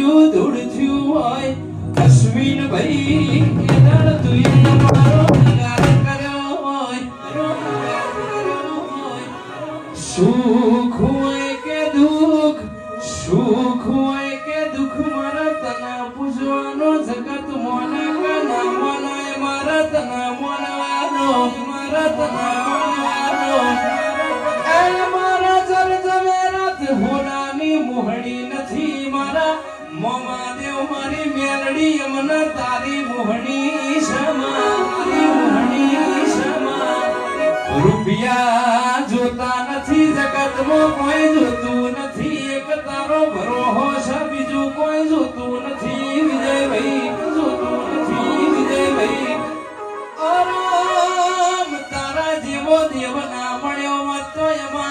થયું ધૂળ થયું હોય અશ્વિન ભાઈ એદાળ તું મારો નગાર કર્યો હોય સુખ હોય કે દુઃખ સુખ હોય કે દુઃખ મારા તના પૂજવાનો જગત મોના કાના મોનાય મારા તના મોનવાનો મારા તના મોનવાનો એ મારા જર જવેરાત હોનાની મોહણી નથી મારા મોમાદેવ મારી મેલડી મને તારી મોહણી સમા તારી મોહણી સમા રૂપિયા જોતા નથી જગતમાં કોઈ જોતું નથી એક તારો ભરોહો છે બીજું કોઈ જોતું નથી વિજયભાઈ